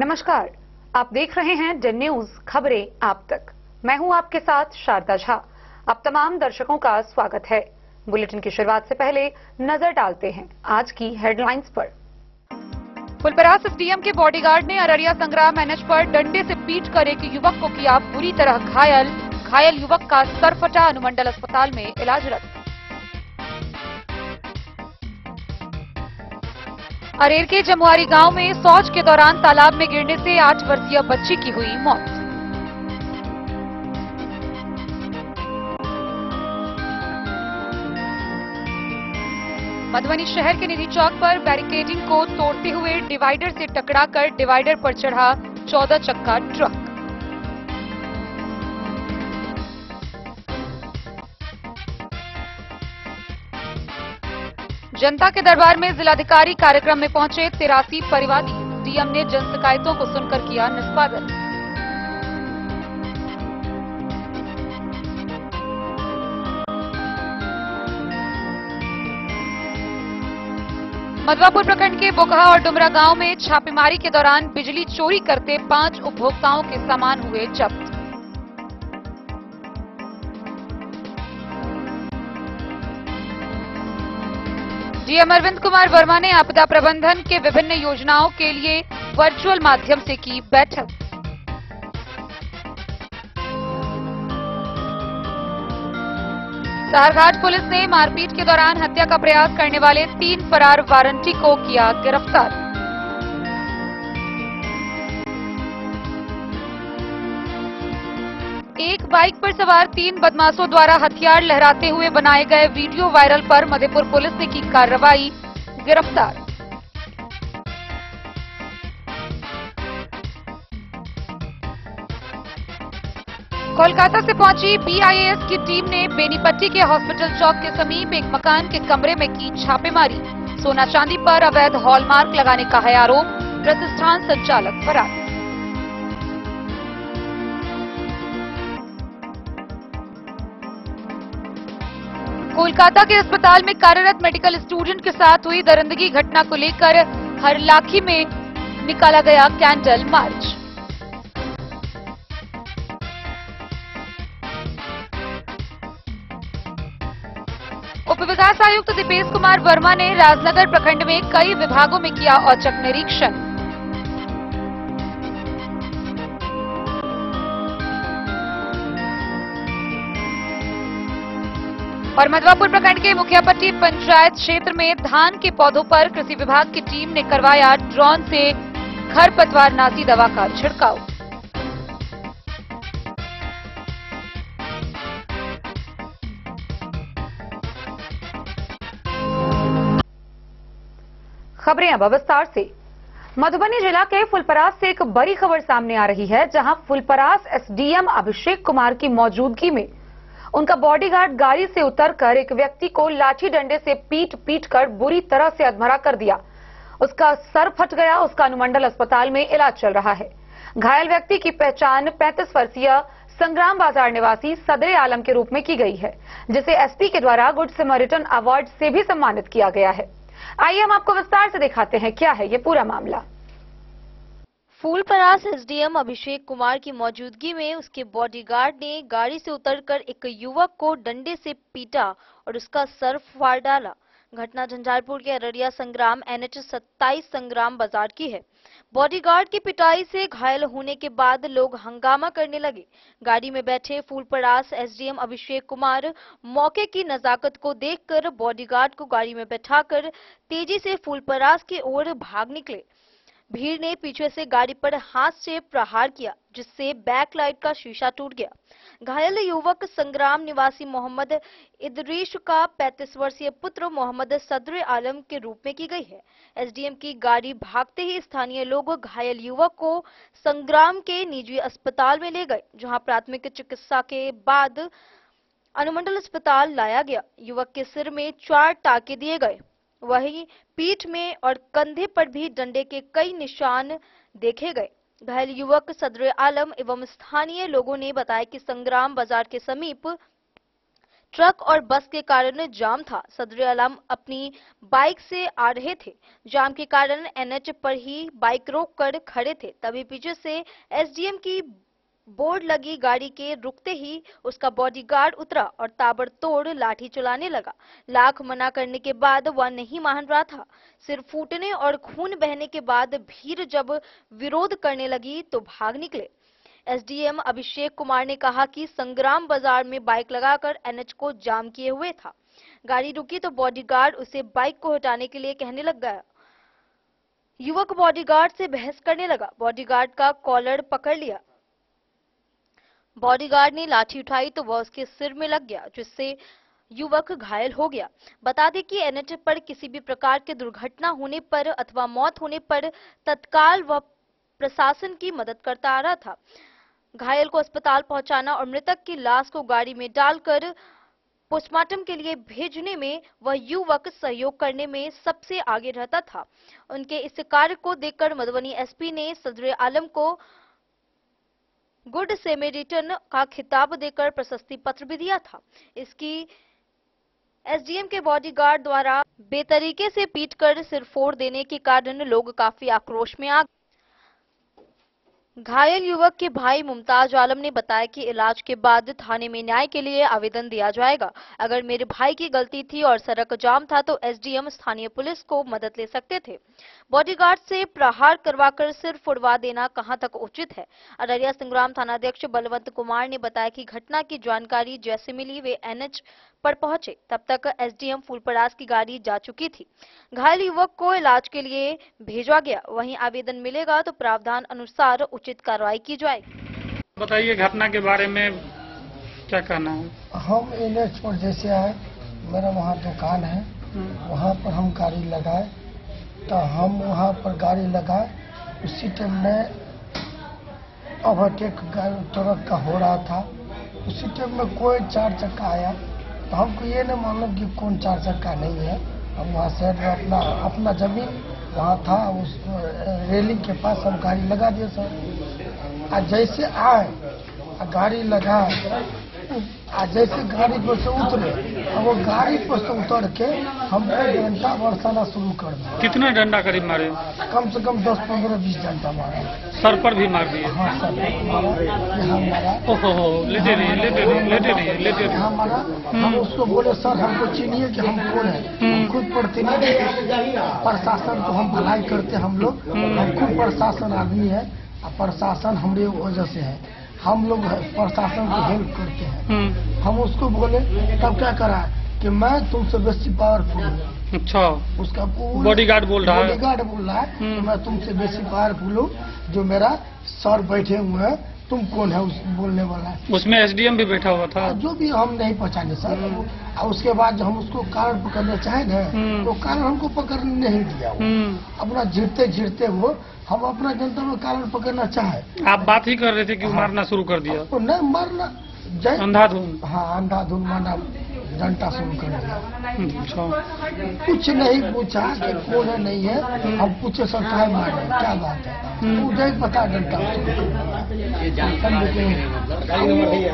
नमस्कार, आप देख रहे हैं डेन न्यूज खबरें आप तक। मैं हूं आपके साथ शारदा झा। अब तमाम दर्शकों का स्वागत है। बुलेटिन की शुरुआत से पहले नजर डालते हैं आज की हेडलाइंस पर। फुलपरास एसडीएम के बॉडीगार्ड ने अररिया संग्राम एनएच पर डंडे से पीटकर एक युवक को किया बुरी तरह घायल युवक का सर फटा, अनुमंडल अस्पताल में इलाजरत। अरेर के जमुआरी गांव में शौच के दौरान तालाब में गिरने से 8 वर्षीय बच्ची की हुई मौत। मधुबनी शहर के निधि चौक पर बैरिकेडिंग को तोड़ते हुए डिवाइडर से टकराकर डिवाइडर पर चढ़ा 14 चक्का ट्रक। जनता के दरबार में जिलाधिकारी कार्यक्रम में पहुंचे 83 परिवादी। डीएम ने जन शिकायतों को सुनकर किया निष्पादन। मधवापुर प्रखंड के बोकहा और डुमरा गांव में छापेमारी के दौरान बिजली चोरी करते 5 उपभोक्ताओं के सामान हुए जब्त। डीएम अरविंद कुमार वर्मा ने आपदा प्रबंधन के विभिन्न योजनाओं के लिए वर्चुअल माध्यम से की बैठक। सारघाट पुलिस ने मारपीट के दौरान हत्या का प्रयास करने वाले 3 फरार वारंटी को किया गिरफ्तार। एक बाइक पर सवार 3 बदमाशों द्वारा हथियार लहराते हुए बनाए गए वीडियो वायरल पर मधेपुर पुलिस ने की कार्रवाई, गिरफ्तार। कोलकाता से पहुंची बीआईएएस की टीम ने बेनीपट्टी के हॉस्पिटल चौक के समीप एक मकान के कमरे में की छापेमारी। सोना चांदी पर अवैध हॉलमार्क लगाने का है आरोप, प्रतिष्ठान संचालक फरार। कोलकाता के अस्पताल में कार्यरत मेडिकल स्टूडेंट के साथ हुई दरिंदगी घटना को लेकर हरलाखी में निकाला गया कैंडल मार्च। उप विकास आयुक्त दीपेश कुमार वर्मा ने राजनगर प्रखंड में कई विभागों में किया औचक निरीक्षण। और मधवापुर प्रखंड के मुखियापट्टी पंचायत क्षेत्र में धान के पौधों पर कृषि विभाग की टीम ने करवाया ड्रोन से खरपतवारनाशी दवा का छिड़काव। खबरें अब विस्तार से। मधुबनी जिला के फुलपरास से एक बड़ी खबर सामने आ रही है, जहां फुलपरास एसडीएम अभिषेक कुमार की मौजूदगी में उनका बॉडीगार्ड गाड़ी से उतरकर एक व्यक्ति को लाठी डंडे से पीट कर बुरी तरह से अधमरा कर दिया। उसका सर फट गया। उसका अनुमंडल अस्पताल में इलाज चल रहा है। घायल व्यक्ति की पहचान 35 वर्षीय संग्राम बाजार निवासी सदरे आलम के रूप में की गई है, जिसे एसपी के द्वारा गुड समरिटन अवार्ड से भी सम्मानित किया गया है। आइए हम आपको विस्तार से दिखाते हैं क्या है ये पूरा मामला। फूलपरास एसडीएम अभिषेक कुमार की मौजूदगी में उसके बॉडीगार्ड ने गाड़ी से उतरकर एक युवक को डंडे से पीटा और उसका सर फाड़ डाला। घटना झंझारपुर के अररिया संग्राम एनएच 27 संग्राम बाजार की है। बॉडीगार्ड की पिटाई से घायल होने के बाद लोग हंगामा करने लगे। गाड़ी में बैठे फूलपरास एसडीएम अभिषेक कुमार मौके की नजाकत को देखकर बॉडीगार्ड को गाड़ी में बैठाकर तेजी से फूलपरास की ओर भाग निकले। भीड़ ने पीछे से गाड़ी पर हाथ से प्रहार किया, जिससे बैकलाइट का शीशा टूट गया। घायल युवक संग्राम निवासी मोहम्मद इदरीश का 35 वर्षीय पुत्र मोहम्मद सदरे आलम के रूप में की गई है। एसडीएम की गाड़ी भागते ही स्थानीय लोग घायल युवक को संग्राम के निजी अस्पताल में ले गए, जहां प्राथमिक चिकित्सा के बाद अनुमंडल अस्पताल लाया गया। युवक के सिर में 4 टाके दिए गए। वहीं पीठ में और कंधे पर भी डंडे के कई निशान देखे गए। घायल युवक सदरे आलम एवं स्थानीय लोगों ने बताया कि संग्राम बाजार के समीप ट्रक और बस के कारण जाम था। सदर आलम अपनी बाइक से आ रहे थे। जाम के कारण एनएच पर ही बाइक रोक कर खड़े थे। तभी पीछे से एसडीएम की बोर्ड लगी गाड़ी के रुकते ही उसका बॉडीगार्ड उतरा और ताबड़तोड़ लाठी चलाने लगा। लाख मना करने के बाद वह नहीं मान रहा था। सिर फूटने और खून बहने के बाद भीड़ जब विरोध करने लगी तो भाग निकले। एसडीएम अभिषेक कुमार ने कहा कि संग्राम बाजार में बाइक लगाकर एनएच को जाम किए हुए था। गाड़ी रुकी तो बॉडीगार्ड उसे बाइक को हटाने के लिए कहने लग गया। युवक बॉडीगार्ड से बहस करने लगा। बॉडीगार्ड का कॉलर पकड़ लिया। बॉडीगार्ड ने लाठी उठाई तो वह उसके सिर में लग गया, जिससे युवक घायल हो गया। बता दें कि एनएच पर किसी भी प्रकार की दुर्घटना होने पर अथवा मौत होने पर तत्काल वह प्रशासन की मदद करता आ रहा था। घायल को अस्पताल पहुंचाना और मृतक की लाश को गाड़ी में डालकर पोस्टमार्टम के लिए भेजने में वह युवक सहयोग करने में सबसे आगे रहता था। उनके इस कार्य को देखकर मधुबनी एसपी ने सदर आलम को गुड सेमेरिटन का खिताब देकर प्रशस्ति पत्र भी दिया था। इसकी एसडीएम के बॉडीगार्ड द्वारा बेतरीके से पीटकर सिर फोड़ देने के कारण लोग काफी आक्रोश में आ गए। घायल युवक के भाई मुमताज आलम ने बताया कि इलाज के बाद थाने में न्याय के लिए आवेदन दिया जाएगा। अगर मेरे भाई की गलती थी और सड़क जाम था तो एसडीएम स्थानीय पुलिस को मदद ले सकते थे। बॉडीगार्ड से प्रहार करवाकर सिर फुड़वा देना कहां तक उचित है। अररिया संग्राम थानाध्यक्ष बलवंत कुमार ने बताया कि घटना की जानकारी जैसे मिली वे एनएच पर पहुंचे, तब तक एसडीएम फूलपरास की गाड़ी जा चुकी थी। घायल युवक को इलाज के लिए भेजा गया। वहीं आवेदन मिलेगा तो प्रावधान अनुसार उचित कार्रवाई की जाएगी। बताइए घटना के बारे में क्या कहना है? हम एनएच पर जैसे आए, मेरा वहाँ दुकान है, वहाँ पर हम गाड़ी लगाए तो हम वहाँ पर गाड़ी लगाए, उसी टाइम में ओवरटेक ट्रक का हो रहा था। उसी टाइम में कोई 4 चक्का आया तो हमको ये नहीं मालूम कि कौन 4 चक्का नहीं है। हम वहाँ से अपना जमीन वहाँ था, उस रेलिंग के पास हम गाड़ी लगा दिए सर। आज जैसे आए गाड़ी लगा, आज जैसे गाड़ी पर से उतरे और वो गाड़ी पर से उतर के हमको डंडा बरसाना शुरू कर दिया। कितना डंडा करीब मारे? कम से कम 10, 15, 20 डंडा मारा। सर पर भी मार दिए? हाँ, सर पर मारा, यहाँ मारा। ओहो, लेटे रहिए। यहाँ मारा। हम उसको बोले सर हमको चिनिए कि हम कौन है। हम खुद प्रतिनिधि प्रशासन को हम भलाई करते हम लोग। हम खुद प्रशासन आदमी है और प्रशासन हमारे वजह से है। हम लोग प्रशासन को हेल्प करते हैं। हम उसको बोले तब क्या करा कि मैं तुमसे बेसी पावरफुल हूँ। अच्छा, उसका बॉडीगार्ड बोल रहा है? बॉडीगार्ड बोल रहा है कि मैं तुमसे बेसी पावरफुल हूँ। जो मेरा सर बैठे हुए हैं, तुम कौन है उस बोलने वाला है। उसमें एसडीएम भी बैठा हुआ था? जो भी हम नहीं पहचाने सर। और उसके बाद जब हम उसको कारण पकड़ना चाहे ना तो कारण हमको पकड़ने नहीं दिया। अपना झिड़ते वो हम अपना जनता में कारण पकड़ना चाहे। आप बात ही कर रहे थे कि मारना शुरू कर दिया? नहीं मारना, अंधाधुन। हाँ, अंधाधुन मारना, डंडा शुरू कर दिया। अच्छा, कुछ नहीं पूछा कि कौन है नहीं है। हम पूछे सर काहे मारे, क्या बात है, मुझे ही पता डंडा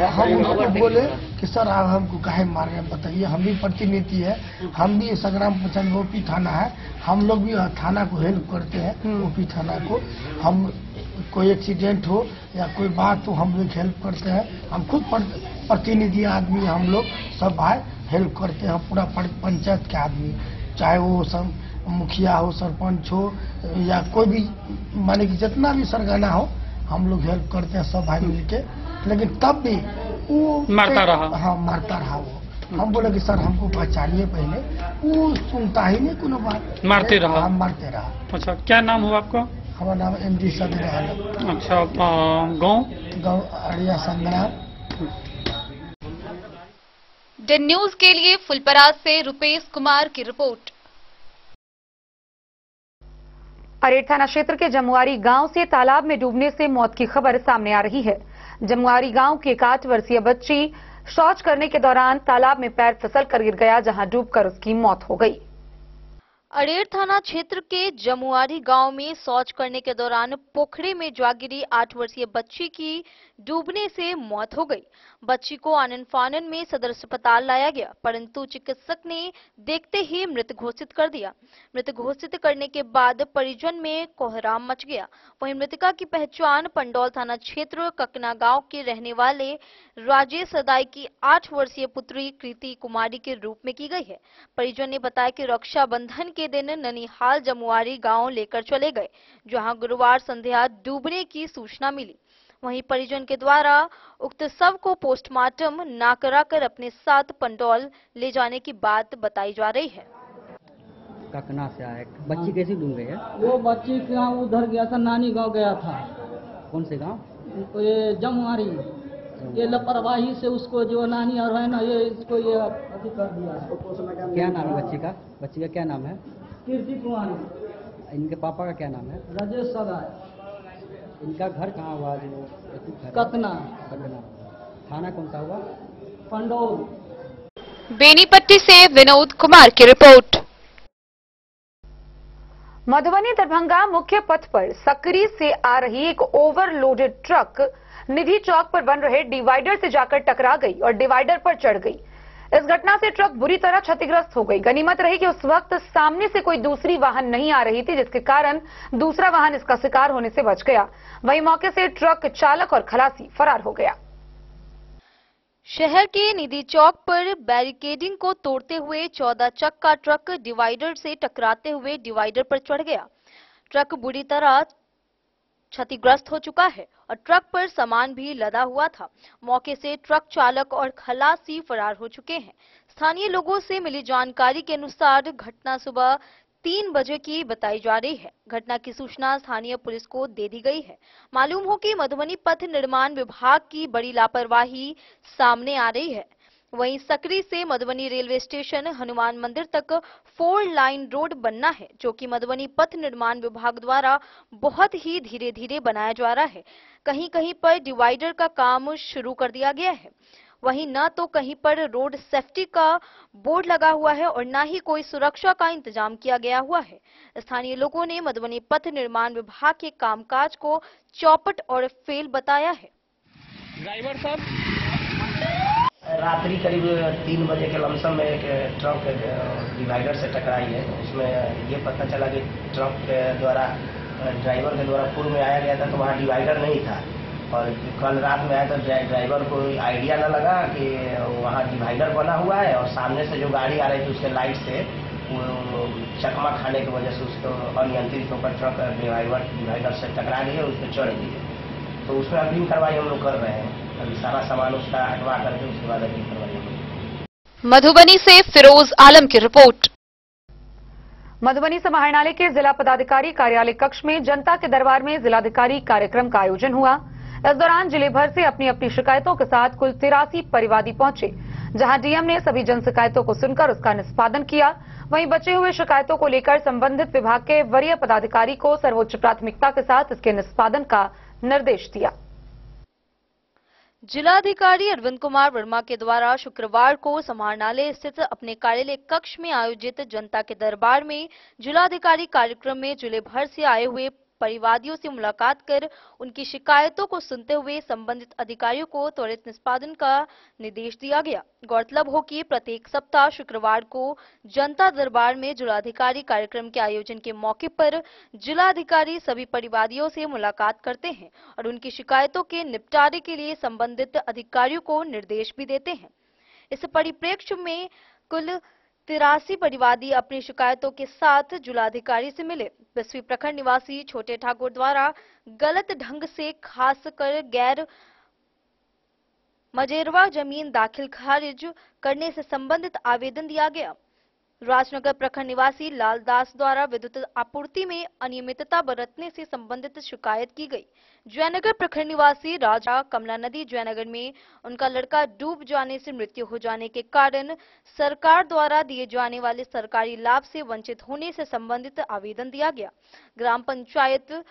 हम उसको बोले कि सर आप हमको काहे मार रहे हैं बताइए। हम भी प्रतिनिधि है, हम भी संग्राम प्रचंड ओपी थाना है, हम लोग भी थाना को हेल्प करते हैं। ओपी थाना को हम कोई एक्सीडेंट हो या कोई बात हो हम लोग हेल्प करते हैं। हम खुद प्रतिनिधि आदमी, हम लोग सब भाई हेल्प करते हैं। पूरा पंचायत के आदमी, चाहे वो मुखिया हो, सरपंच हो या कोई भी, माने कि जितना भी सरगना हो, हम लोग हेल्प करते हैं सब भाई मिलके। लेकिन तब भी वो मारता रहा। हाँ, मारता रहा वो। हम बोले कि सर हमको पहचानिए पहले, वो सुनता ही नहीं कोनो बात, मारते रहा। हम मारते रहा। अच्छा, क्या नाम हुआ आपका? हमारा नाम MD सदर आलम। अच्छा, गाँव अररिया संग्राम। डेन न्यूज के लिए फुलपरास से रुपेश कुमार की रिपोर्ट। अरेर थाना क्षेत्र के जमुआरी गांव से तालाब में डूबने से मौत की खबर सामने आ रही है। जमुआरी गांव की 8 वर्षीय बच्ची शौच करने के दौरान तालाब में पैर फिसल कर गिर गया, जहां डूबकर उसकी मौत हो गई। अरेर थाना क्षेत्र के जमुआरी गांव में शौच करने के दौरान पोखरे में जा गिरी 8 वर्षीय बच्ची की डूबने से मौत हो गई। बच्ची को आनन फानन में सदर अस्पताल लाया गया, परंतु चिकित्सक ने देखते ही मृत घोषित कर दिया। मृत घोषित करने के बाद परिजन में कोहराम मच गया। वहीं मृतका की पहचान पंडौल थाना क्षेत्र ककना गांव के रहने वाले राजेश सदाई की 8 वर्षीय पुत्री कृति कुमारी के रूप में की गई है। परिजन ने बताया कि रक्षाबंधन के दिन ननिहाल जमुआरी गांव लेकर चले गए, जहां गुरुवार संध्या डूबने की सूचना मिली। वहीं परिजन के द्वारा उक्त शव को पोस्टमार्टम न कराकर अपने साथ पंडौल ले जाने की बात बताई जा रही है। ककना से आए, बच्ची कैसी डूब गई है? वो बच्ची गाँव उधर गया था, नानी गांव गया था। कौन से गांव? ये जमुआरी। ये लापरवाही से उसको जो नानी और है ना, ये इसको ये अति कर दिया। क्या नाम है बच्ची का? बच्ची का क्या नाम है? कीर्ति कुमारी। इनके पापा का क्या नाम है? राजेश सदाई। इनका घर कहाँ हुआ? जो कतना। ककना। थाना कौन सा हुआ? पंडौल। बेनीपट्टी से विनोद कुमार की रिपोर्ट। मधुबनी दरभंगा मुख्य पथ पर सकरी से आ रही एक ओवरलोडेड ट्रक निधि चौक पर बन रहे डिवाइडर से जाकर टकरा गई और डिवाइडर पर चढ़ गई। इस घटना से ट्रक बुरी तरह क्षतिग्रस्त हो गई। गनीमत रही कि उस वक्त सामने से कोई दूसरी वाहन नहीं आ रही थी, जिसके कारण दूसरा वाहन इसका शिकार होने से बच गया। वहीं मौके से ट्रक चालक और खलासी फरार हो गया। शहर के निधि चौक पर बैरिकेडिंग को तोड़ते हुए 14 चक्का ट्रक डिवाइडर से टकराते हुए डिवाइडर पर चढ़ गया। ट्रक बुरी तरह क्षतिग्रस्त हो चुका है और ट्रक पर सामान भी लदा हुआ था। मौके से ट्रक चालक और खलासी फरार हो चुके हैं। स्थानीय लोगों से मिली जानकारी के अनुसार घटना सुबह 3 बजे की बताई जा रही है। घटना की सूचना स्थानीय पुलिस को दे दी गई है। मालूम हो कि मधुबनी पथ निर्माण विभाग की बड़ी लापरवाही सामने आ रही है। वहीं सकरी से मधुबनी रेलवे स्टेशन हनुमान मंदिर तक 4 लाइन रोड बनना है, जो कि मधुबनी पथ निर्माण विभाग द्वारा बहुत ही धीरे धीरे बनाया जा रहा है। कहीं कहीं पर डिवाइडर का काम शुरू कर दिया गया है। वहीं न तो कहीं पर रोड सेफ्टी का बोर्ड लगा हुआ है और न ही कोई सुरक्षा का इंतजाम किया गया हुआ है। स्थानीय लोगों ने मधुबनी पथ निर्माण विभाग के कामकाज को चौपट और फेल बताया है। ड्राइवर साहब, रात्रि करीब 3 बजे के लमसम में एक ट्रक डिवाइडर से टकराई है। उसमें ये पता चला कि ट्रक के द्वारा ड्राइवर के द्वारा पूर्व में आया गया था, तो वहाँ डिवाइडर नहीं था। और कल रात में आया तो ड्राइवर को आइडिया न लगा कि वहाँ डिवाइडर बना हुआ है और सामने से जो गाड़ी आ रही थी उसके लाइट से वो चकमा खाने की वजह से उसको अनियंत्रित होकर ट्रक डिवाइडर से टकरा गई और उस पर चढ़ गई। तो उसमें अग्रिम कार्रवाई हम लोग कर रहे हैं। अभी सारा सामान उसका हटवा करके उसके बाद अग्रिम कार्रवाई। मधुबनी से फिरोज आलम की रिपोर्ट। मधुबनी समाहरणालय के जिला पदाधिकारी कार्यालय कक्ष में जनता के दरबार में जिलाधिकारी कार्यक्रम का आयोजन हुआ। इस दौरान जिले भर से अपनी अपनी शिकायतों के साथ कुल 83 परिवादी पहुंचे, जहां डीएम ने सभी जन शिकायतों को सुनकर उसका निष्पादन किया। वहीं बचे हुए शिकायतों को लेकर संबंधित विभाग के वरीय पदाधिकारी को सर्वोच्च प्राथमिकता के साथ इसके निष्पादन का निर्देश दिया। जिलाधिकारी अरविंद कुमार वर्मा के द्वारा शुक्रवार को समाहरणालय स्थित अपने कार्यालय कक्ष में आयोजित जनता के दरबार में जिलाधिकारी कार्यक्रम में जिले भर से आए हुए परिवादियों से मुलाकात कर उनकी शिकायतों को सुनते हुए संबंधित अधिकारियों को त्वरित निष्पादन का निर्देश दिया गया। गौरतलब हो कि प्रत्येक सप्ताह शुक्रवार को जनता दरबार में जिलाधिकारी कार्यक्रम के आयोजन के मौके पर जिलाधिकारी सभी परिवादियों से मुलाकात करते हैं और उनकी शिकायतों के निपटारे के लिए संबंधित अधिकारियों को निर्देश भी देते हैं। इस परिप्रेक्ष्य में कुल 83 परिवादी अपनी शिकायतों के साथ जिलाधिकारी से मिले। 20वीं प्रखंड निवासी छोटे ठाकुर द्वारा गलत ढंग से खासकर गैर मजेरवा जमीन दाखिल खारिज करने से संबंधित आवेदन दिया गया। राजनगर प्रखंड निवासी लालदास द्वारा विद्युत आपूर्ति में अनियमितता बरतने से संबंधित शिकायत की गई। जयनगर प्रखंड निवासी राजा कमला नदी जयनगर में उनका लड़का डूब जाने से मृत्यु हो जाने के कारण सरकार द्वारा दिए जाने वाले सरकारी लाभ से वंचित होने से संबंधित आवेदन दिया गया। ग्राम पंचायत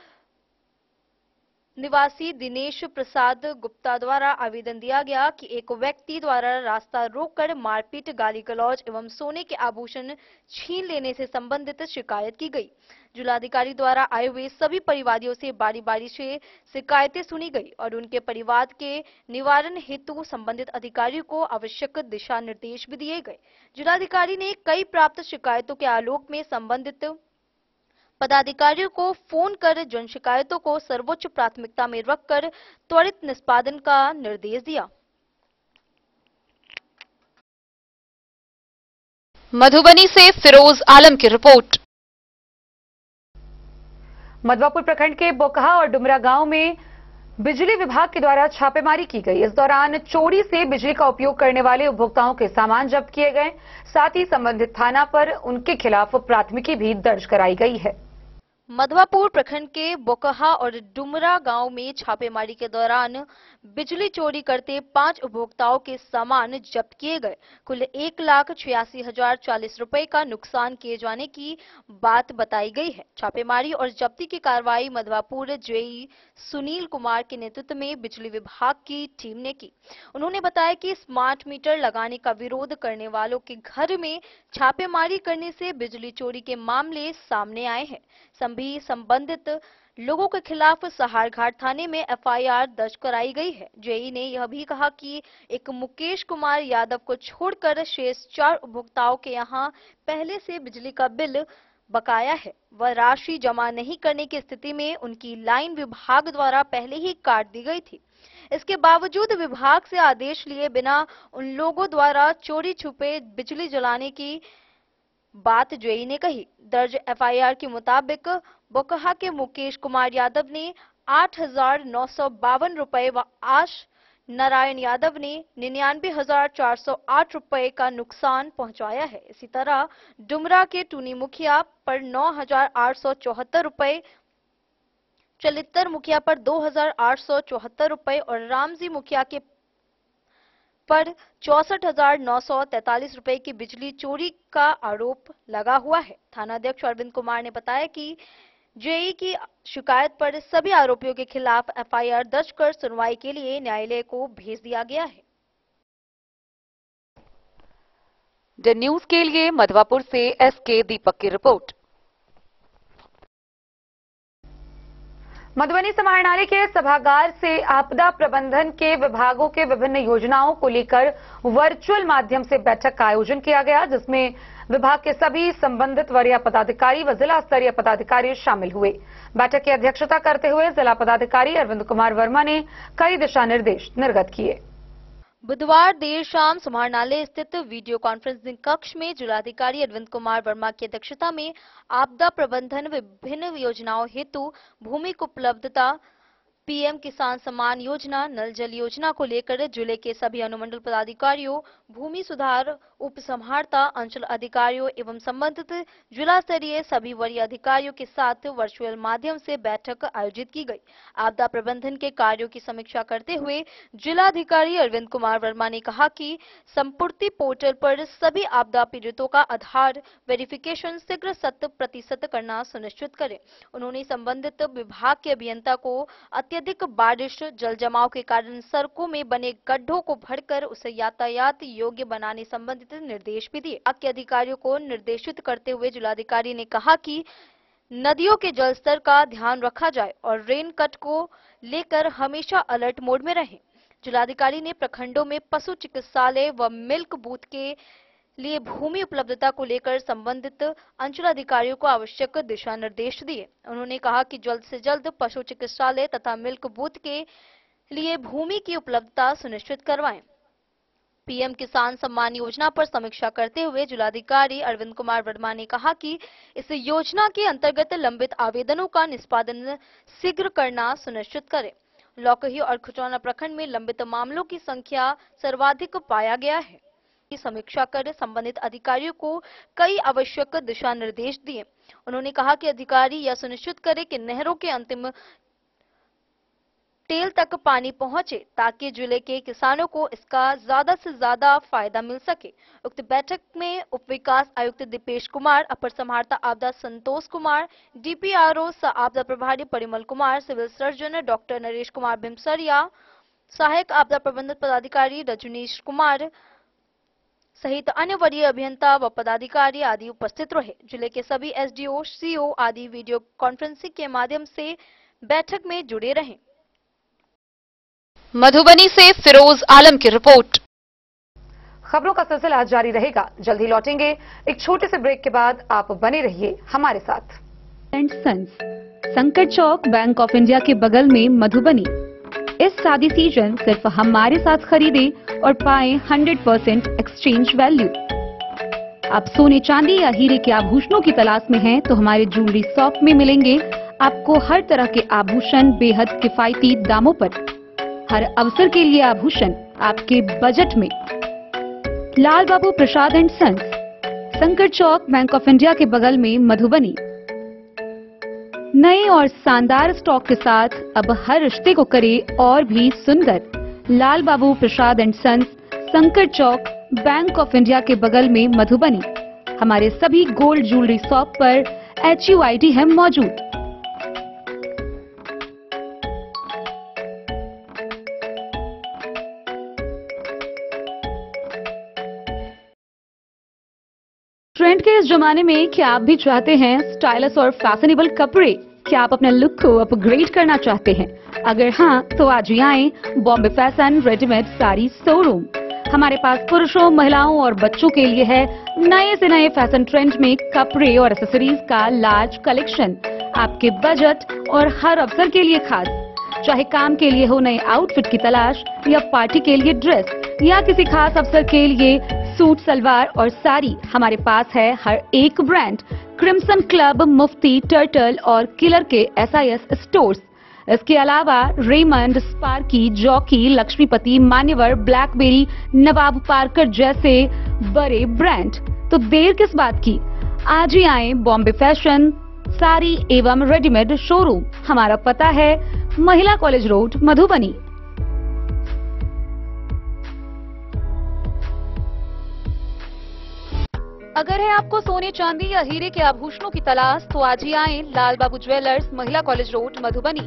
निवासी दिनेश प्रसाद गुप्ता द्वारा आवेदन दिया गया कि एक व्यक्ति द्वारा रास्ता रोककर मारपीट, गाली गलौज एवं सोने के आभूषण छीन लेने से संबंधित शिकायत की गई। जिलाधिकारी द्वारा आए हुए सभी परिवादियों से बारी बारी से शिकायतें सुनी गई और उनके परिवार के निवारण हेतु संबंधित अधिकारियों को आवश्यक दिशा निर्देश भी दिए गए। जिलाधिकारी ने कई प्राप्त शिकायतों के आलोक में संबंधित पदाधिकारियों को फोन कर जन शिकायतों को सर्वोच्च प्राथमिकता में रखकर त्वरित निष्पादन का निर्देश दिया। मधुबनी से फिरोज आलम की रिपोर्ट। मधवापुर प्रखंड के बोकहा और डुमरा गांव में बिजली विभाग के द्वारा छापेमारी की गई। इस दौरान चोरी से बिजली का उपयोग करने वाले उपभोक्ताओं के सामान जब्त किए गए। साथ ही संबंधित थाना पर उनके खिलाफ प्राथमिकी भी दर्ज कराई गई है। मधवापुर प्रखंड के बोकहा और डुमरा गांव में छापेमारी के दौरान बिजली चोरी करते 5 उपभोक्ताओं के सामान जब्त किए गए। कुल 1,86,040 रुपए का नुकसान किए जाने की बात बताई गई है। छापेमारी और जब्ती की कार्रवाई मधवापुर जेई सुनील कुमार के नेतृत्व में बिजली विभाग की टीम ने की। उन्होंने बताया कि स्मार्ट मीटर लगाने का विरोध करने वालों के घर में छापेमारी करने से बिजली चोरी के मामले सामने आए हैं। सभी संबंधित लोगों के खिलाफ सहारघाट थाने में एफआईआर दर्ज कराई गई है। जेई ने यह भी कहा कि एक मुकेश कुमार यादव को छोड़कर शेष 4 उपभोक्ताओं के यहां पहले से बिजली का बिल बकाया है। वह राशि जमा नहीं करने की स्थिति में उनकी लाइन विभाग द्वारा पहले ही काट दी गई थी। इसके बावजूद विभाग से आदेश लिए बिना उन लोगों द्वारा चोरी छुपे बिजली जलाने की बात जेई ने कही। दर्ज एफआईआर के मुताबिक बोकहा के मुकेश कुमार यादव ने 8,952 रुपए व आश नारायण यादव ने 99,408 रुपए का नुकसान पहुंचाया है। इसी तरह डुमरा के टूनी मुखिया पर 9,874 रुपए, चलित्तर मुखिया पर 2,874 रुपए और रामजी मुखिया के पर 64,943 रुपए की बिजली चोरी का आरोप लगा हुआ है। थानाध्यक्ष अरविंद कुमार ने बताया कि जेई की शिकायत पर सभी आरोपियों के खिलाफ एफआईआर दर्ज कर सुनवाई के लिए न्यायालय को भेज दिया गया है। द न्यूज के लिए मधवापुर से एसके दीपक की रिपोर्ट। मधुबनी समाहरणालय के सभागार से आपदा प्रबंधन के विभागों के विभिन्न योजनाओं को लेकर वर्चुअल माध्यम से बैठक का आयोजन किया गया, जिसमें विभाग के सभी संबंधित वरीय पदाधिकारी व जिला स्तरीय पदाधिकारी शामिल हुए। बैठक की अध्यक्षता करते हुए जिला पदाधिकारी अरविंद कुमार वर्मा ने कई दिशा निर्देश निर्गत किए। बुधवार देर शाम समाहरणालय स्थित वीडियो कॉन्फ्रेंसिंग कक्ष में जिलाधिकारी अरविंद कुमार वर्मा की अध्यक्षता में आपदा प्रबंधन विभिन्न योजनाओं हेतु भूमि उपलब्धता, पीएम किसान सम्मान योजना, नल जल योजना को लेकर जिले के सभी अनुमंडल पदाधिकारियों, भूमि सुधार उप संहारता अंचल अधिकारियों एवं संबंधित जिला स्तरीय सभी वरीय अधिकारियों के साथ वर्चुअल माध्यम से बैठक आयोजित की गई। आपदा प्रबंधन के कार्यों की समीक्षा करते हुए जिलाधिकारी अरविंद कुमार वर्मा ने कहा कि संपूर्ति पोर्टल पर सभी आपदा पीड़ितों का आधार वेरिफिकेशन शीघ्र 100% करना सुनिश्चित करें। उन्होंने संबंधित विभाग के अभियंता को अत्यधिक बारिश, जल जमाव के कारण सड़कों में बने गड्ढों को भरकर उसे यातायात योग्य बनाने संबंधित निर्देश भी दिए। के अधिकारियों को निर्देशित करते हुए जिलाधिकारी ने कहा कि नदियों के जलस्तर का ध्यान रखा जाए और रेन कट को लेकर हमेशा अलर्ट मोड में रहें। जिलाधिकारी ने प्रखंडों में पशु चिकित्सालय व मिल्क बूथ के लिए भूमि उपलब्धता को लेकर संबंधित अंचल अधिकारियों को आवश्यक दिशा निर्देश दिए। उन्होंने कहा कि जल्द से जल्द पशु चिकित्सालय तथा मिल्क बूथ के लिए भूमि की उपलब्धता सुनिश्चित करवाएं। पीएम किसान सम्मान योजना पर समीक्षा करते हुए जिलाधिकारी अरविंद कुमार वर्मा ने कहा कि इस योजना के अंतर्गत लंबित आवेदनों का निष्पादन शीघ्र करना सुनिश्चित करें। लौकही और खुचौना प्रखंड में लंबित मामलों की संख्या सर्वाधिक पाया गया है। समीक्षा कर संबंधित अधिकारियों को कई आवश्यक दिशा निर्देश दिए। उन्होंने कहा कि अधिकारी यह सुनिश्चित करें कि नहरों के अंतिम टेल तक पानी पहुंचे ताकि जिले के किसानों को इसका ज्यादा से ज्यादा फायदा मिल सके। उक्त बैठक में उप विकास आयुक्त दीपेश कुमार, अपर समाहर्ता आपदा संतोष कुमार, डीपीआरओ आपदा प्रभारी Parimal Kumar, civil surgeon doctor Naresh Kumar Bhimsariya, सहायक आपदा प्रबंधन पदाधिकारी रजनीश कुमार सहित अन्य वरीय अभियंता व पदाधिकारी आदि उपस्थित रहे। जिले के सभी एसडीओ, सीओ आदि वीडियो कॉन्फ्रेंसिंग के माध्यम से बैठक में जुड़े रहे। मधुबनी से फिरोज आलम की रिपोर्ट। खबरों का सिलसिला जारी रहेगा, जल्द ही लौटेंगे एक छोटे से ब्रेक के बाद। आप बने रहिए हमारे साथ। एंड सन्स, संकट चौक, बैंक ऑफ इंडिया के बगल में, मधुबनी। इस शादी सीजन सिर्फ हमारे साथ खरीदे और पाए 100% एक्सचेंज वैल्यू। आप सोने, चांदी या हीरे के आभूषणों की तलाश में हैं तो हमारे ज्वेलरी शॉप में मिलेंगे आपको हर तरह के आभूषण बेहद किफायती दामों पर। हर अवसर के लिए आभूषण आपके बजट में। लाल बाबू प्रसाद एंड सन्स, संकट चौक, बैंक ऑफ इंडिया के बगल में, मधुबनी। नए और शानदार स्टॉक के साथ अब हर रिश्ते को करे और भी सुंदर। लाल बाबू प्रसाद एंड सन्स, संकट चौक, बैंक ऑफ इंडिया के बगल में, मधुबनी। हमारे सभी गोल्ड ज्वेलरी शॉप पर HUID है मौजूद। ट्रेंड के इस जमाने में क्या आप भी चाहते हैं स्टाइलिश और फैशनेबल कपड़े? क्या आप अपने लुक को अपग्रेड करना चाहते हैं? अगर हाँ, तो आज ही आएं Bombay fashion readymade sari showroom. हमारे पास पुरुषों, महिलाओं और बच्चों के लिए है नए से नए फैशन ट्रेंड में कपड़े और एक्सेसरीज का लार्ज कलेक्शन। आपके बजट और हर अवसर के लिए खास। चाहे काम के लिए हो नए आउटफिट की तलाश, या पार्टी के लिए ड्रेस, या किसी खास अवसर के लिए सूट, सलवार और साड़ी, हमारे पास है हर एक ब्रांड। क्रिम्सन क्लब, मुफ्ती, टर्टल और किलर के SIS स्टोर्स। इसके अलावा रेमंड, स्पार्की, जॉकी, लक्ष्मीपति, मान्यवर, ब्लैकबेरी, नवाब पार्कर जैसे बड़े ब्रांड। तो देर किस बात की, आज ही आए बॉम्बे फैशन साड़ी एवं रेडीमेड शोरूम। हमारा पता है महिला कॉलेज रोड, मधुबनी। अगर है आपको सोने, चांदी या हीरे के आभूषणों की तलाश तो आज ही आएं लाल Babu jewellers, Mahila college road, Madhubani.